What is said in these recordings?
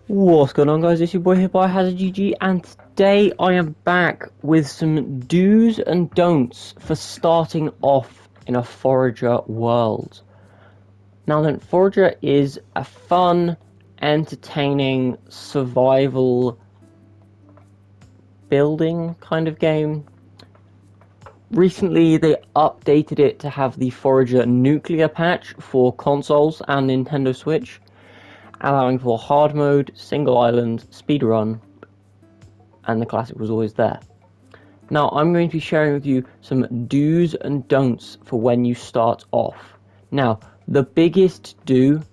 What's going on, guys? It's your boy here by Hazard GG, and today I am back with some do's and don'ts for starting off in a Forager world. Now then, Forager is a fun, entertaining, survival building kind of game. Recently, they updated it to have the Forager Nuclear patch for consoles and Nintendo Switch, allowing for hard mode, single island, speedrun, and the classic was always there. Now, I'm going to be sharing with you some do's and don'ts for when you start off. Now, the biggest do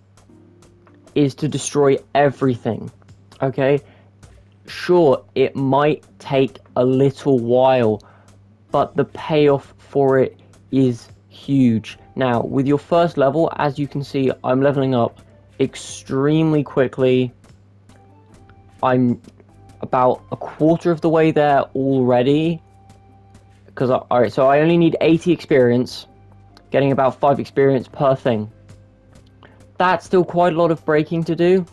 is to destroy everything, okay? Sure, it might take a little while, but the payoff for it is huge. Now, with your first level, as you can see, I'm leveling up extremely quickly. I'm about a quarter of the way there already, because alright, so I only need 80 experience, getting about 5 experience per thing. That's still quite a lot of breaking to do,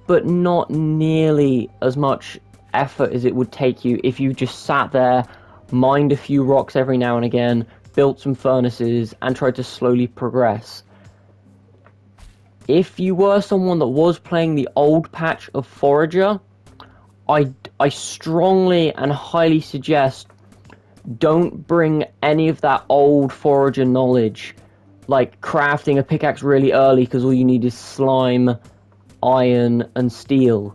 but not nearly as much effort as it would take you if you just sat there, mined a few rocks every now and again, built some furnaces, and tried to slowly progress. If you were someone that was playing the old patch of Forager, I strongly and highly suggest don't bring any of that old Forager knowledge, like crafting a pickaxe really early because all you need is slime, iron, and steel,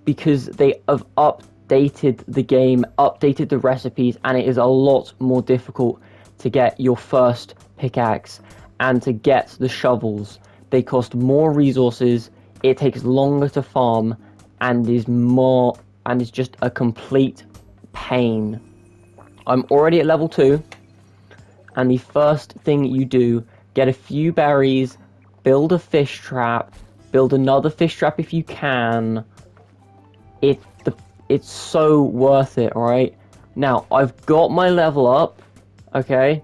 because they have updated the game, updated the recipes, and it is a lot more difficult to get your first pickaxe and to get the shovels. They cost more resources, it takes longer to farm, and is just a complete pain. I'm already at level 2, and the first thing you do, get a few berries, build a fish trap, build another fish trap if you can. It's so worth it, alright? Now, I've got my level up, okay?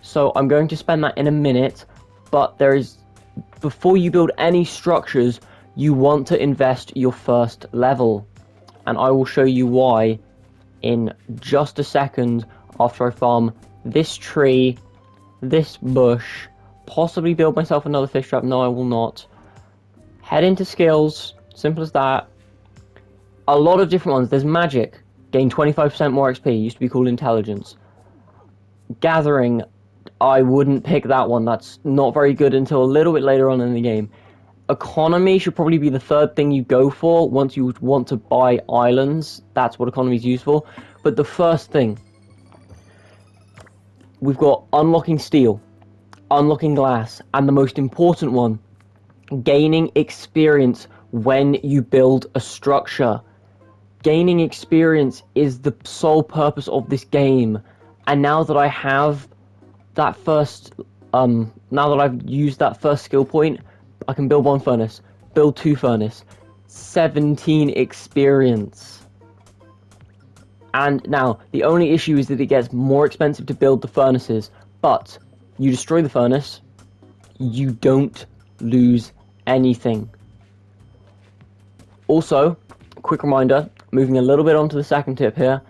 So I'm going to spend that in a minute, but before you build any structures, you want to invest your first level. And I will show you why in just a second after I farm this tree, this bush, possibly build myself another fish trap. No, I will not. Head into skills, simple as that. A lot of different ones. There's magic, gain 25% more XP, used to be called intelligence. Gathering, I wouldn't pick that one, that's not very good until a little bit later on in the game. Economy should probably be the third thing you go for once you want to buy islands. That's what economy is used for. But the first thing, we've got unlocking steel, unlocking glass, and the most important one, gaining experience when you build a structure. Gaining experience is the sole purpose of this game, and now that I have that now that I've used that first skill point, I can build 1 furnace, build 2 furnace, 17 experience. And now, the only issue is that it gets more expensive to build the furnaces, but you destroy the furnace, you don't lose anything. Also, quick reminder, moving a little bit on to the second tip here,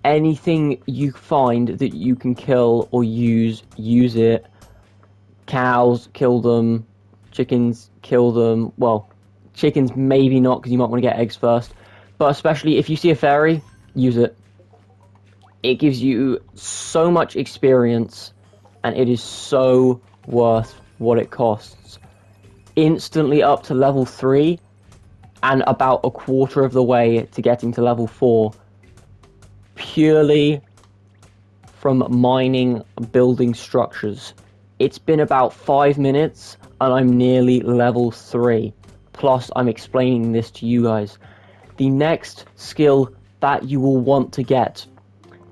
anything you find that you can kill or use it. Cows, kill them. Chickens, kill them. Well, chickens maybe not, because you might want to get eggs first. But especially if you see a fairy, use it. It gives you so much experience, and it is so worth what it costs. Instantly up to level 3, and about a quarter of the way to getting to level 4. Purely from mining, building structures. It's been about 5 minutes, and I'm nearly level 3. Plus, I'm explaining this to you guys. The next skill that you will want to get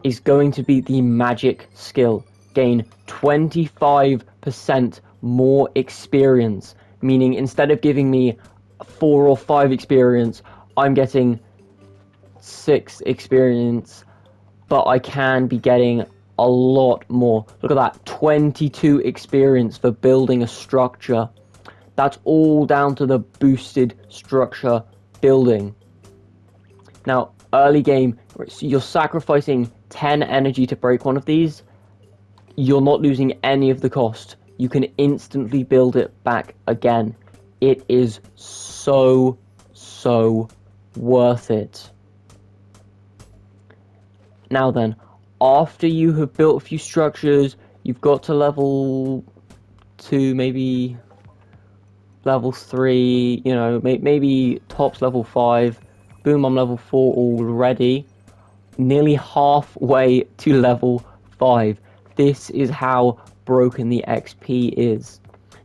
is going to be the magic skill. Gain 25% more experience, meaning instead of giving me 4 or 5 experience, I'm getting 6 experience, but I can be getting a lot more. Look at that, 22 experience for building a structure. That's all down to the boosted structure building. Now, early game, you're sacrificing 10 energy to break one of these. You're not losing any of the cost. You can instantly build it back again. It is so worth it. Now then, after you have built a few structures, you've got to level 2, maybe level 3, you know, maybe tops level 5. Boom, I'm level 4 already. Nearly halfway to level 5. This is how broken the XP is.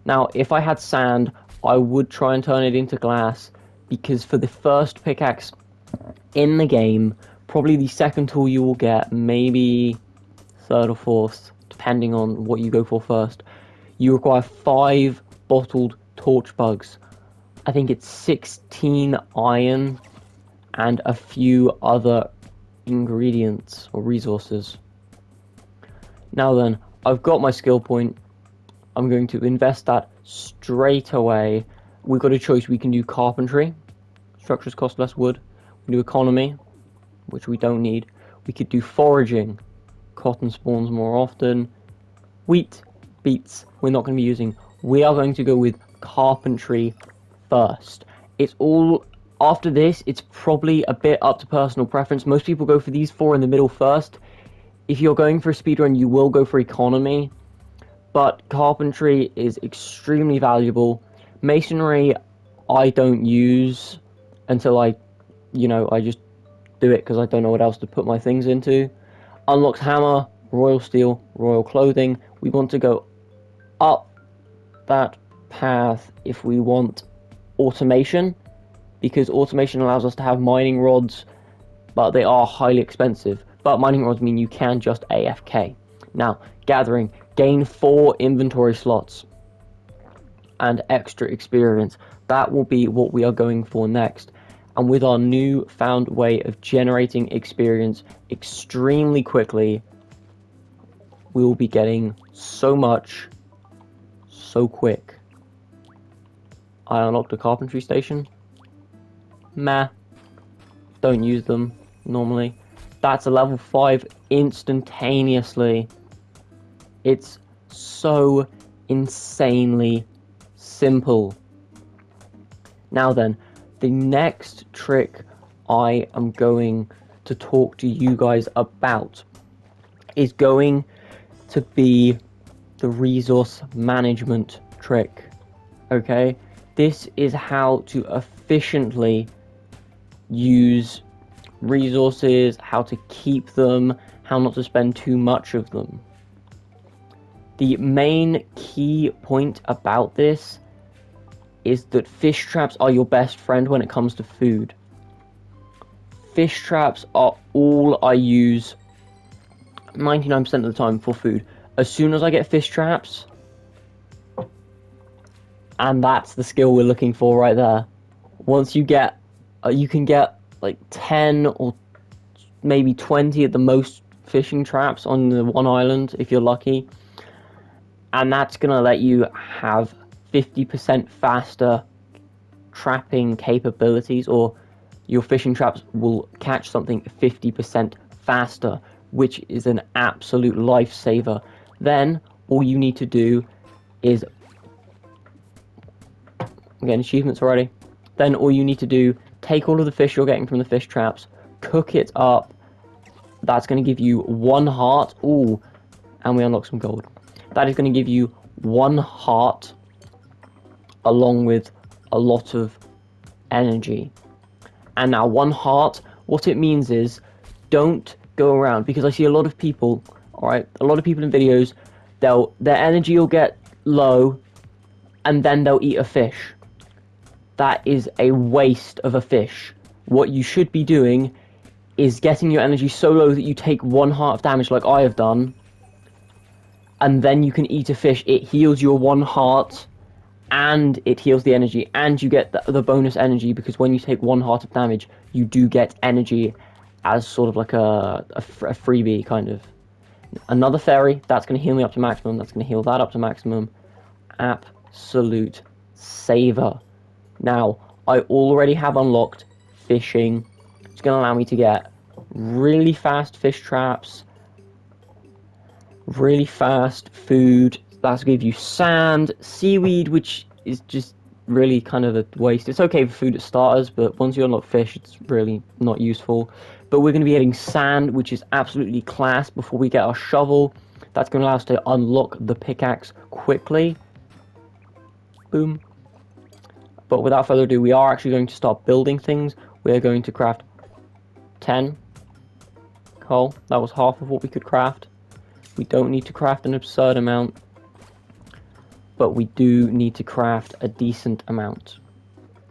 Now, if I had sand, I would try and turn it into glass, because for the first pickaxe in the game, probably the second tool you will get, maybe third or fourth, depending on what you go for first, you require 5 bottled torch bugs. I think it's 16 iron and a few other ingredients or resources. Now then, I've got my skill point. I'm going to invest that straight away. We've got a choice. We can do carpentry. Structures cost less wood. We can do economy, which we don't need. We could do foraging. Cotton spawns more often. Wheat, beets, we're not going to be using. We are going to go with carpentry first. It's all, after this, it's probably a bit up to personal preference. Most people go for these 4 in the middle first. If you're going for a speedrun, you will go for economy. But carpentry is extremely valuable. Masonry, I don't use until I just do it because I don't know what else to put my things into. Unlocks hammer, royal steel, royal clothing. We want to go up that path if we want automation, because automation allows us to have mining rods, but they are highly expensive. But mining rods mean you can just AFK. Now, gathering, gain 4 inventory slots and extra experience. That will be what we are going for next. And with our new found way of generating experience extremely quickly, we will be getting so much so quick. I unlocked a carpentry station. Meh. Don't use them normally. That's a level 5 instantaneously. It's so insanely simple. Now then, the next trick I am going to talk to you guys about is going to be the resource management trick. Okay? This is how to efficiently use resources, how to keep them, how not to spend too much of them. The main key point about this is that fish traps are your best friend when it comes to food. Fish traps are all I use 99% of the time for food. As soon as I get fish traps, and that's the skill we're looking for right there. Once you get, you can get like 10 or maybe 20 at the most fishing traps on the one island if you're lucky. And that's going to let you have 50% faster trapping capabilities, or your fishing traps will catch something 50% faster, which is an absolute lifesaver. Then all you need to do is, I'm getting achievements already. Then all you need to do, take all of the fish you're getting from the fish traps, cook it up. That's going to give you 1 heart. Ooh, and we unlock some gold. That is going to give you 1 heart along with a lot of energy. And now 1 heart, what it means is, don't go around, because I see a lot of people, alright, a lot of people in videos, their energy will get low and then they'll eat a fish. That is a waste of a fish. What you should be doing is getting your energy so low that you take 1 heart of damage like I have done, and then you can eat a fish. It heals your 1 heart, and it heals the energy, and you get the bonus energy, because when you take 1 heart of damage, you do get energy as sort of like a freebie, kind of. Another fairy, that's going to heal me up to maximum, that's going to heal that up to maximum. Absolute saver. Now, I already have unlocked fishing. It's going to allow me to get really fast fish traps, really fast food. That's going to give you sand, seaweed, which is just really kind of a waste. It's okay for food at starters, but once you unlock fish, it's really not useful. But we're going to be getting sand, which is absolutely class before we get our shovel. That's going to allow us to unlock the pickaxe quickly. Boom. But without further ado, we are actually going to start building things. We're going to craft 10 coal. That was half of what we could craft. We don't need to craft an absurd amount, but we do need to craft a decent amount.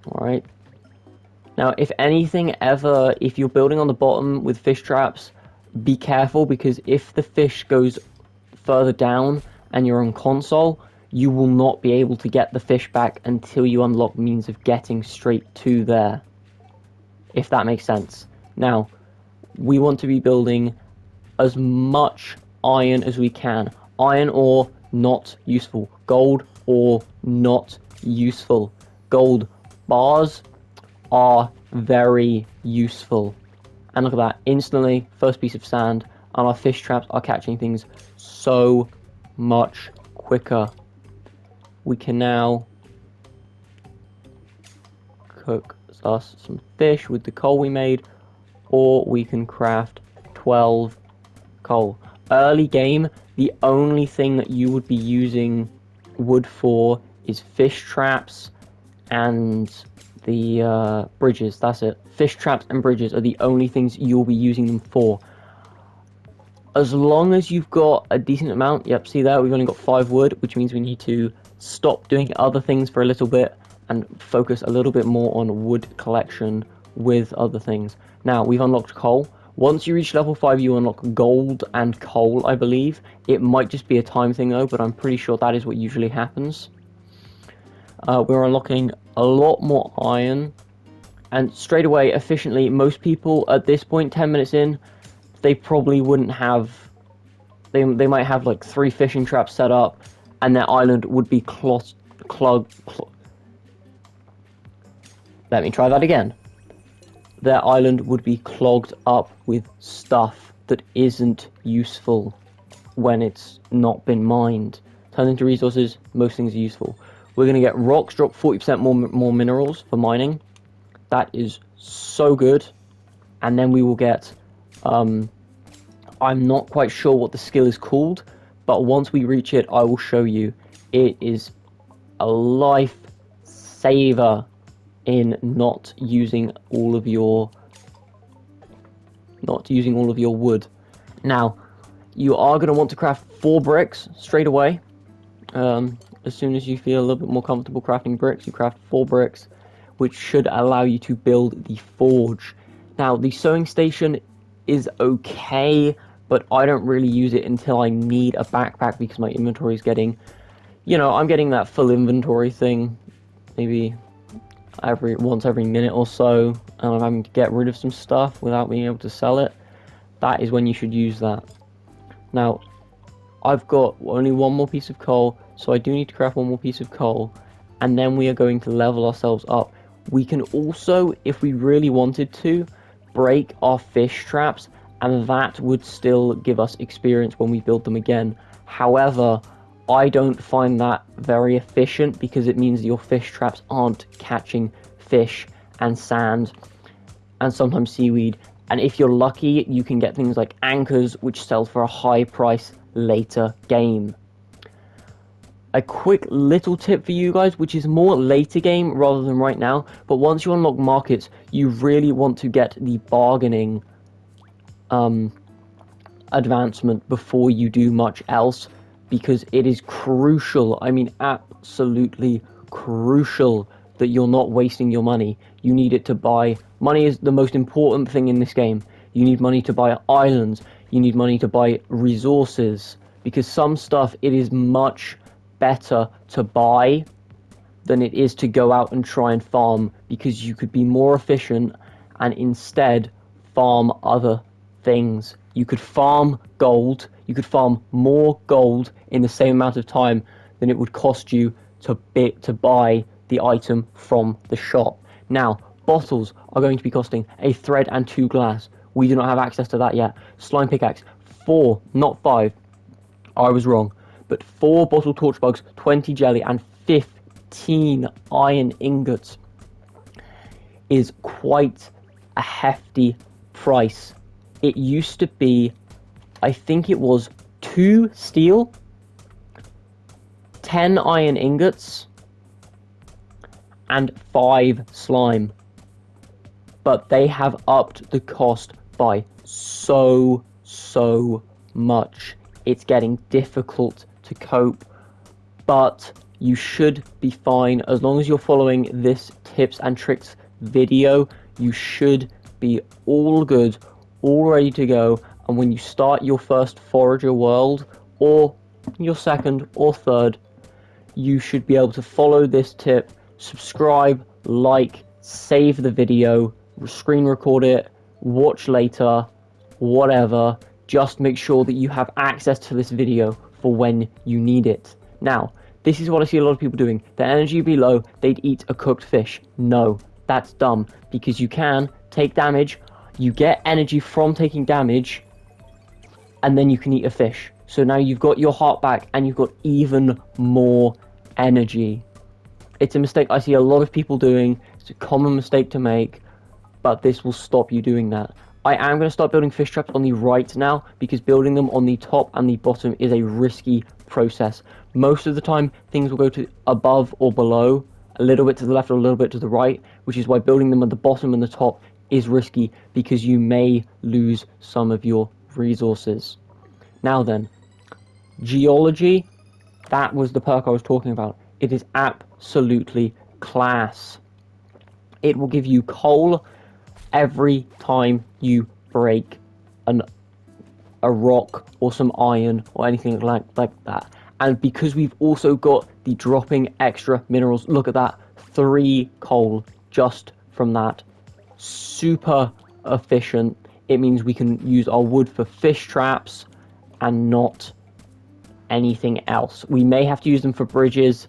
Alright. Now, if anything ever, if you're building on the bottom with fish traps, be careful, because if the fish goes further down and you're on console, you will not be able to get the fish back until you unlock means of getting straight to there. If that makes sense. Now, we want to be building as much iron as we can. Iron ore, not useful. Gold ore, not useful. Gold bars are very useful. And look at that, instantly, first piece of sand, and our fish traps are catching things so much quicker. We can now cook us some fish with the coal we made, or we can craft 12 coal. Early game, the only thing that you would be using wood for is fish traps and the bridges. That's it. Fish traps and bridges are the only things you'll be using them for. As long as you've got a decent amount, yep, see that, we've only got 5 wood, which means we need to stop doing other things for a little bit and focus a little bit more on wood collection with other things. Now, we've unlocked coal. Once you reach level 5, you unlock gold and coal, I believe. It might just be a time thing though, but I'm pretty sure that is what usually happens. We're unlocking a lot more iron, and straight away, efficiently, most people at this point, 10 minutes in, they probably wouldn't have, they might have like 3 fishing traps set up, and their island would be let me try that again. Their island would be clogged up with stuff that isn't useful when it's not been mined. Turn into resources, most things are useful. We're going to get rocks, drop 40% more minerals for mining. That is so good. And then we will get, I'm not quite sure what the skill is called, but once we reach it, I will show you. It is a life saver in not using all of your wood. Now, you are going to want to craft 4 bricks straight away. As soon as you feel a little bit more comfortable crafting bricks, you craft 4 bricks, which should allow you to build the forge. Now, the sewing station is okay, but I don't really use it until I need a backpack, because my inventory is getting, you know, I'm getting that full inventory thing, maybe once every minute or so, and I'm having to get rid of some stuff without being able to sell it. That is when you should use that. Now, I've got only 1 more piece of coal, so I do need to craft 1 more piece of coal, and then we are going to level ourselves up. We can also, if we really wanted to, break our fish traps, and that would still give us experience when we build them again. However, I don't find that very efficient, because it means your fish traps aren't catching fish and sand and sometimes seaweed. And if you're lucky, you can get things like anchors, which sell for a high price later game. A quick little tip for you guys, which is more later game rather than right now, but once you unlock markets, you really want to get the bargaining advancement before you do much else, because it is crucial, I mean absolutely crucial, that you're not wasting your money. You need it to buy, money is the most important thing in this game. You need money to buy islands, you need money to buy resources, because some stuff it is much better to buy than it is to go out and try and farm, because you could be more efficient and instead farm other things. You could farm gold, you could farm more gold in the same amount of time than it would cost you to buy the item from the shop. Now, bottles are going to be costing a thread and 2 glass. We do not have access to that yet. Slime pickaxe, 4, not 5. I was wrong. But 4 bottle torch bugs, 20 jelly, and 15 iron ingots is quite a hefty price. It used to be, I think it was 2 steel, 10 iron ingots, and 5 slime. But they have upped the cost by so much. It's getting difficult to cope, but you should be fine as long as you're following this tips and tricks video. You should be all good, all ready to go, and when you start your first forager world, or your second or third, you should be able to follow this tip, subscribe, like, save the video, screen record it, watch later, whatever. Just make sure that you have access to this video for when you need it. Now, this is what I see a lot of people doing. Their energy would be low, they'd eat a cooked fish. No, that's dumb, because you can take damage, you get energy from taking damage, and then you can eat a fish. So now you've got your heart back, and you've got even more energy. It's a mistake I see a lot of people doing. It's a common mistake to make, but this will stop you doing that. I am going to start building fish traps on the right now, because building them on the top and the bottom is a risky process. Most of the time, things will go to above or below, a little bit to the left or a little bit to the right, which is why building them at the bottom and the top is risky, because you may lose some of your resources. Now then, geology, that was the perk I was talking about. It is absolutely class. It will give you coal every time you break a rock or some iron or anything like that. And because we've also got the dropping extra minerals, look at that, 3 coal just from that. Super efficient. It means we can use our wood for fish traps and not anything else. We may have to use them for bridges,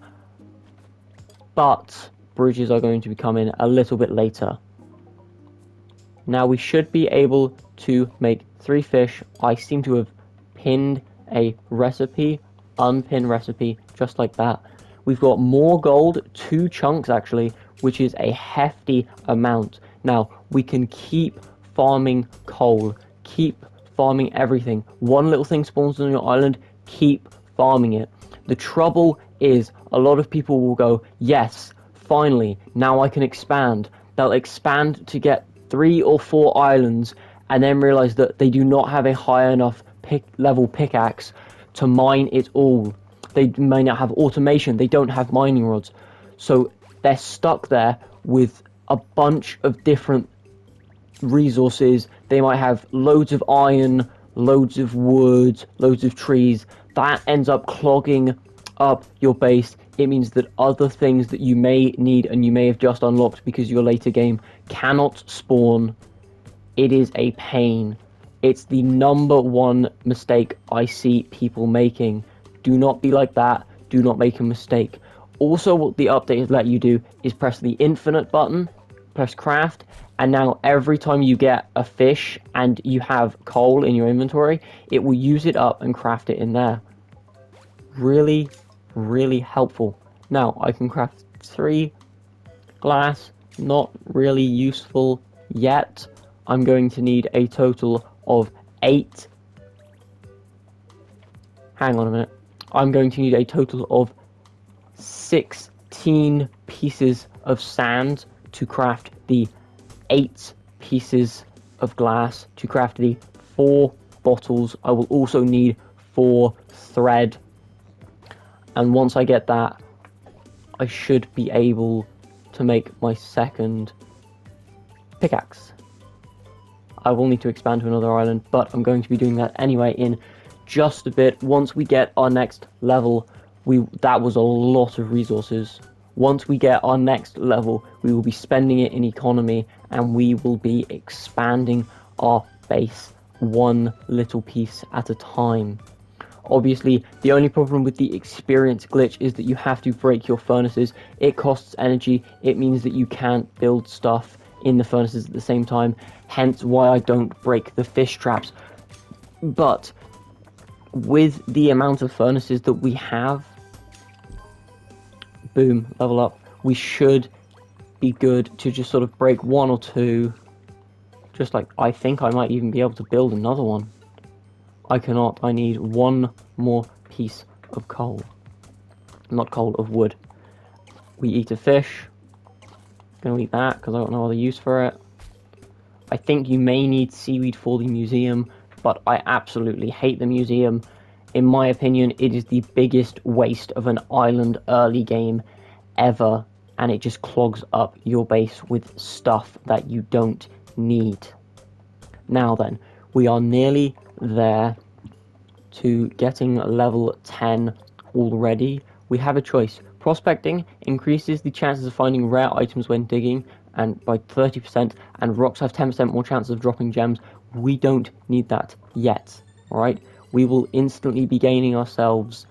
but bridges are going to be coming a little bit later. Now we should be able to make 3 fish. I seem to have pinned a recipe, unpin recipe, just like that. We've got more gold, 2 chunks actually, which is a hefty amount. Now we can keep farming coal, keep farming everything. One little thing spawns on your island, keep farming it. The trouble is a lot of people will go, yes, finally, now I can expand. They'll expand to get 3 or 4 islands and then realize that they do not have a high enough level pickaxe to mine it all. They may not have automation, they don't have mining rods. So they're stuck there with a bunch of different resources. They might have loads of iron, loads of wood, loads of trees. That ends up clogging up your base. It means that other things that you may need and you may have just unlocked because your later game cannot spawn. It is a pain. It's the #1 mistake I see people making. Do not be like that. Do not make a mistake. Also, what the update has let you do is press the infinite button, press craft, and now every time you get a fish and you have coal in your inventory, it will use it up and craft it in there. Really, really helpful. Now, I can craft 3 glass, not really useful yet. I'm going to need a total of 8. Hang on a minute. I'm going to need a total of 16 pieces of sand to craft the 8 pieces of glass, to craft the 4 bottles. I will also need 4 thread. And once I get that, I should be able to make my second pickaxe. I will need to expand to another island, but I'm going to be doing that anyway in just a bit. Once we get our next level, that was a lot of resources. Once we get our next level, we will be spending it in economy, and we will be expanding our base one little piece at a time. Obviously, the only problem with the experience glitch is that you have to break your furnaces. It costs energy. It means that you can't build stuff in the furnaces at the same time, hence why I don't break the fish traps. But with the amount of furnaces that we have, boom, level up, we should be good to just sort of break one or two. Just like, I think I might even be able to build another one. I cannot. I need one more piece of coal. Not coal, of wood. We eat a fish. Gonna eat that because I got no other use for it. I think you may need seaweed for the museum, but I absolutely hate the museum. In my opinion, it is the biggest waste of an island early game ever, and it just clogs up your base with stuff that you don't need. Now then, we are nearly there to getting level 10 already. We have a choice. Prospecting increases the chances of finding rare items when digging and by 30%, and rocks have 10% more chances of dropping gems. We don't need that yet, alright? We will instantly be gaining ourselves...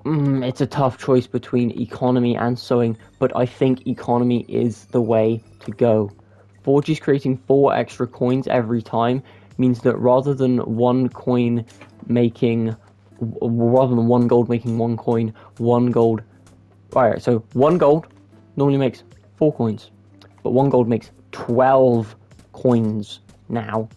it's a tough choice between economy and sewing, but I think economy is the way to go. Forges creating 4 extra coins every time means that rather than one gold making 1 coin, 1 gold... Alright, so 1 gold normally makes 4 coins, but 1 gold makes 12 coins now.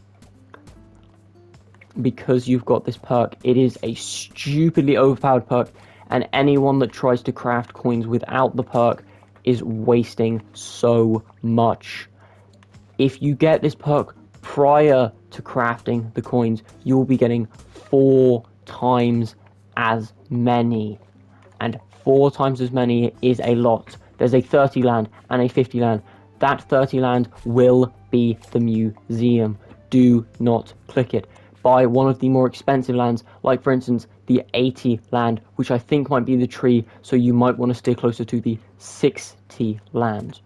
Because you've got this perk, it is a stupidly overpowered perk, and anyone that tries to craft coins without the perk is wasting so much. If you get this perk prior to crafting the coins, you'll be getting 4 times as many. And 4 times as many is a lot. There's a 30 land and a 50 land. That 30 land will be the museum. Do not click it. Buy one of the more expensive lands, like for instance the 80 land, which I think might be the tree, so you might want to stay closer to the 60 land.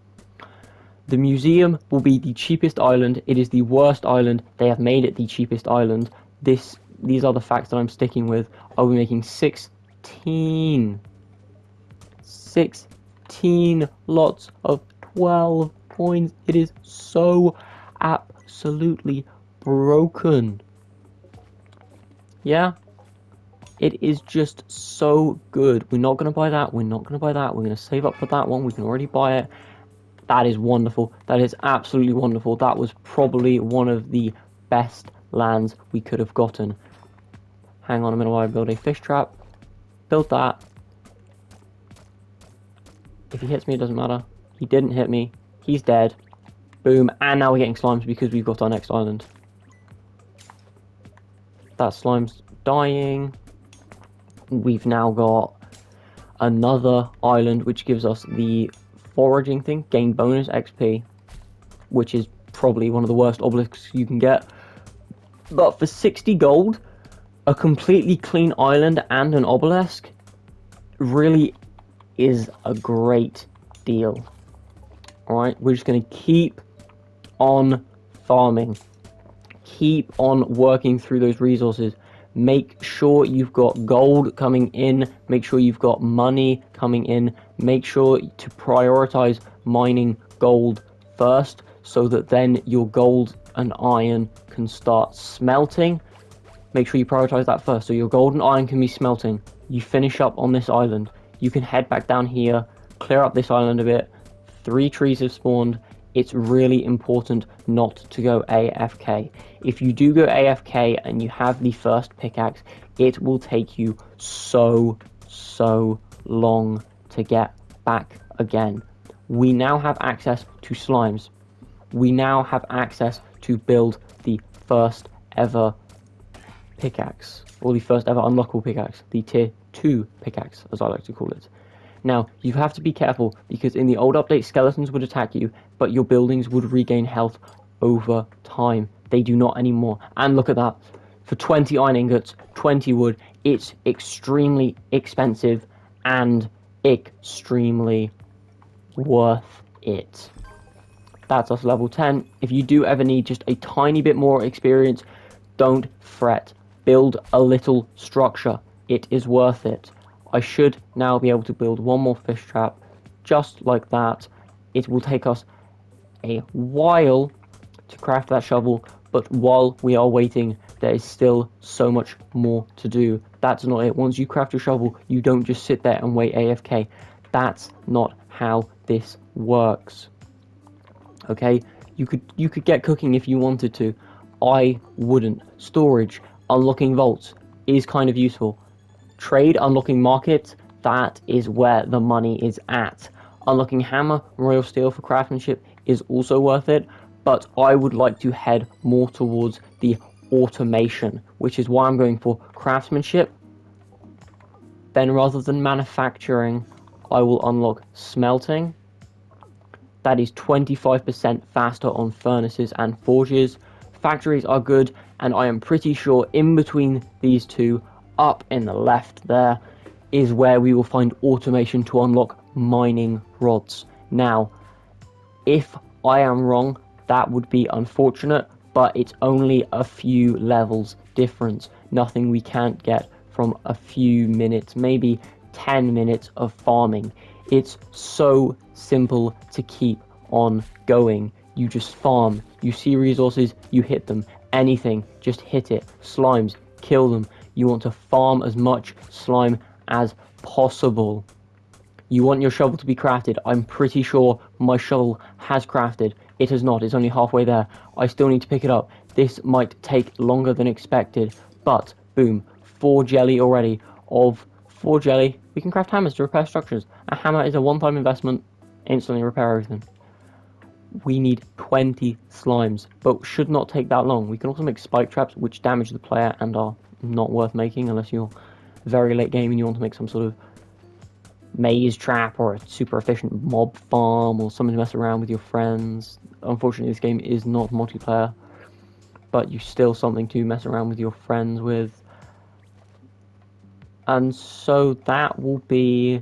The museum will be the cheapest island. It is the worst island. They have made it the cheapest island. These are the facts that I'm sticking with. I'll be making 16 lots of 12 coins. It is so absolutely broken. Yeah, it is just so good. We're not going to buy that. We're not going to buy that. We're going to save up for that one. We can already buy it. That is wonderful. That is absolutely wonderful. That was probably one of the best lands we could have gotten. Hang on a minute while I build a fish trap. Build that. If he hits me, it doesn't matter. He didn't hit me. He's dead. Boom. And now we're getting slimes because we've got our next island. That slime's dying. We've now got another island which gives us the foraging thing. Gain bonus XP, which is probably one of the worst obelisks you can get. But for 60 gold, a completely clean island and an obelisk really is a great deal. Alright, we're just going to keep on farming. Keep on working through those resources. Make sure you've got gold coming in. Make sure you've got money coming in. Make sure to prioritize mining gold first, so that then your gold and iron can start smelting. Make sure you prioritize that first, so your gold and iron can be smelting. You finish up on this island. You can head back down here, clear up this island a bit. 3 trees have spawned. It's really important not to go AFK. If you do go AFK and you have the first pickaxe, it will take you so long to get back again. We now have access to slimes. We now have access to build the first ever pickaxe, or the first ever unlockable pickaxe, the tier 2 pickaxe, as I like to call it. Now, you have to be careful, because in the old update, skeletons would attack you, but your buildings would regain health over time. They do not anymore. And look at that. For 20 iron ingots, 20 wood, it's extremely expensive and extremely worth it. That's us level 10. If you do ever need just a tiny bit more experience, don't fret. build a little structure. It is worth it. I should now be able to build one more fish trap, just like that. It will take us a while to craft that shovel, but while we are waiting, there is still so much more to do. That's not it. Once you craft your shovel, you don't just sit there and wait AFK. That's not how this works. Okay, you could get cooking if you wanted to. I wouldn't. Storage, unlocking vaults is kind of useful. Trade, unlocking markets, that is where the money is at. Unlocking hammer, royal steel for craftsmanship is also worth it, but I would like to head more towards the automation, which is why I'm going for craftsmanship. Then rather than manufacturing, I will unlock smelting. That is 25% faster on furnaces and forges. Factories are good, and I am pretty sure in between these two, up in the left there, is where we will find automation to unlock mining rods. Now, if I am wrong, that would be unfortunate, but it's only a few levels difference. Nothing we can't get from a few minutes, maybe 10 minutes of farming. It's so simple to keep on going. You just farm, you see resources, you hit them. Anything, just hit it. Slimes, kill them. You want to farm as much slime as possible. You want your shovel to be crafted. I'm pretty sure my shovel has crafted. It has not, it's only halfway there. I still need to pick it up. This might take longer than expected, but boom, 4 jelly already. Of 4 jelly, we can craft hammers to repair structures. A hammer is a one-time investment, instantly repair everything. We need 20 slimes, but should not take that long. We can also make spike traps, which damage the player and are not worth making unless you're very late game and you want to make some sort of maze trap or a super efficient mob farm or something to mess around with your friends. Unfortunately, this game is not multiplayer, but you still something to mess around with your friends with. And so that will be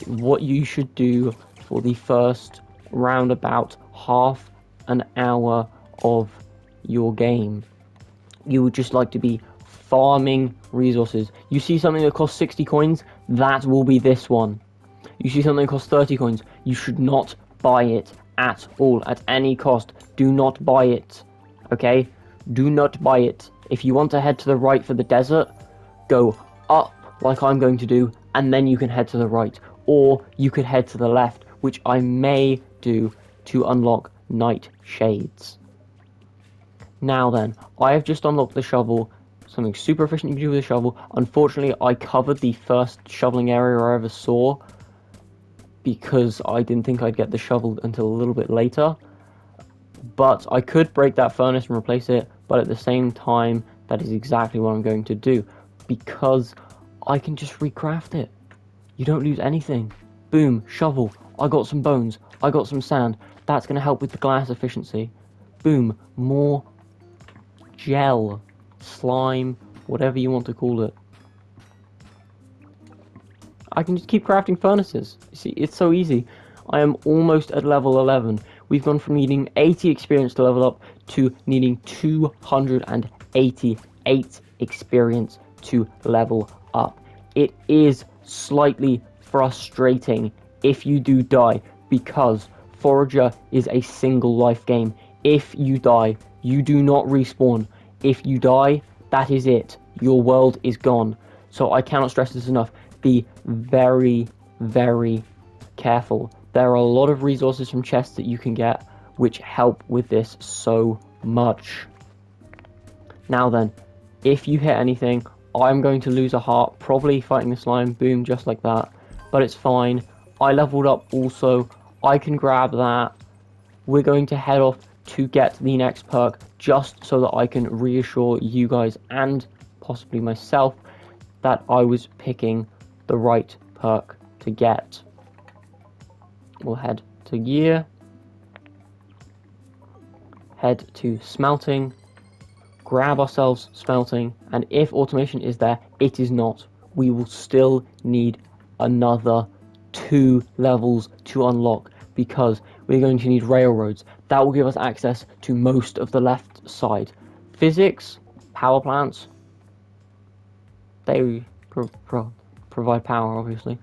what you should do for the first round about half an hour of your game. You would just like to be farming resources. You see something that costs 60 coins, that will be this one. You see something that costs 30 coins, you should not buy it at all, at any cost. Do not buy it, okay? Do not buy it. If you want to head to the right for the desert, go up like I'm going to do, and then you can head to the right. Or you could head to the left, which I may do to unlock night shades. Now then, I have just unlocked the shovel, something super efficient you can do with a shovel. Unfortunately, I covered the first shoveling area I ever saw because I didn't think I'd get the shovel until a little bit later. But I could break that furnace and replace it, but at the same time, that is exactly what I'm going to do because I can just recraft it. You don't lose anything. Boom, shovel. I got some bones. I got some sand. That's going to help with the glass efficiency. Boom, more gel, slime, whatever you want to call it. I can just keep crafting furnaces. You see, it's so easy. I am almost at level 11. We've gone from needing 80 experience to level up to needing 288 experience to level up. It is slightly frustrating if you do die because Forager is a single life game. If you die, you do not respawn. If you die, that is it. Your world is gone. So I cannot stress this enough. Be very, very careful. There are a lot of resources from chests that you can get which help with this so much. Now then, if you hit anything, I'm going to lose a heart, probably fighting the slime. Boom, just like that. But it's fine. I leveled up also. I can grab that. We're going to head off to get the next perk just so that I can reassure you guys and possibly myself that I was picking the right perk to get. We'll head to gear, head to smelting, grab ourselves smelting, and if automation is there, it is not. We will still need another 2 levels to unlock because we're going to need railroads. That will give us access to most of the left side. Physics, power plants, they provide power, obviously.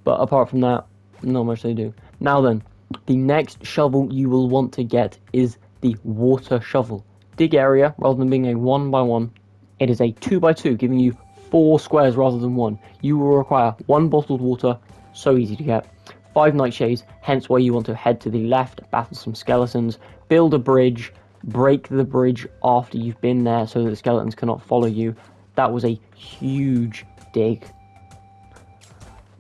But apart from that, not much they do. Now then, the next shovel you will want to get is the water shovel. Dig area, rather than being a 1x1, it is a 2x2, giving you 4 squares rather than 1. You will require 1 bottled water, so easy to get, 5 nightshades, hence why you want to head to the left, battle some skeletons, build a bridge, break the bridge after you've been there so that the skeletons cannot follow you. That was a huge dig.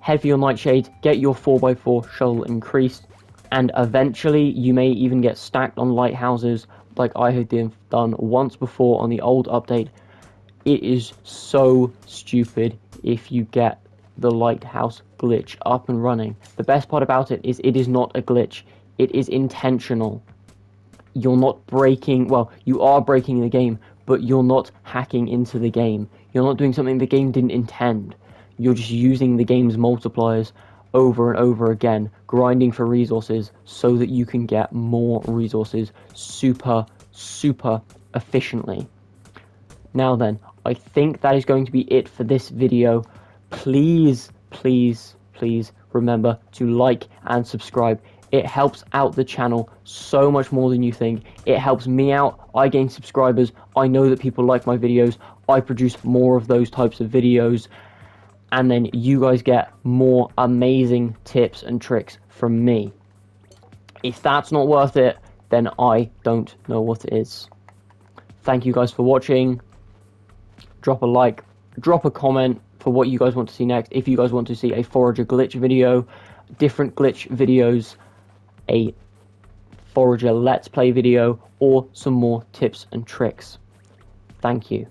Head for your nightshades, get your 4x4 shovel increased, and eventually you may even get stacked on lighthouses like I had done once before on the old update. It is so stupid if you get the lighthouse glitch up and running. The best part about it is not a glitch, it is intentional. You're not breaking, well, you are breaking the game, but you're not hacking into the game. You're not doing something the game didn't intend. You're just using the game's multipliers over and over again, grinding for resources so that you can get more resources super efficiently. Now then, I think that is going to be it for this video. Please remember to like and subscribe. It helps out the channel so much more than you think. It helps me out. I gain subscribers. I know that people like my videos. I produce more of those types of videos. And then you guys get more amazing tips and tricks from me. If that's not worth it, then I don't know what it is. Thank you guys for watching. Drop a like, drop a comment for what you guys want to see next. If you guys want to see a Forager glitch video, different glitch videos, a Forager Let's Play video, or some more tips and tricks. Thank you.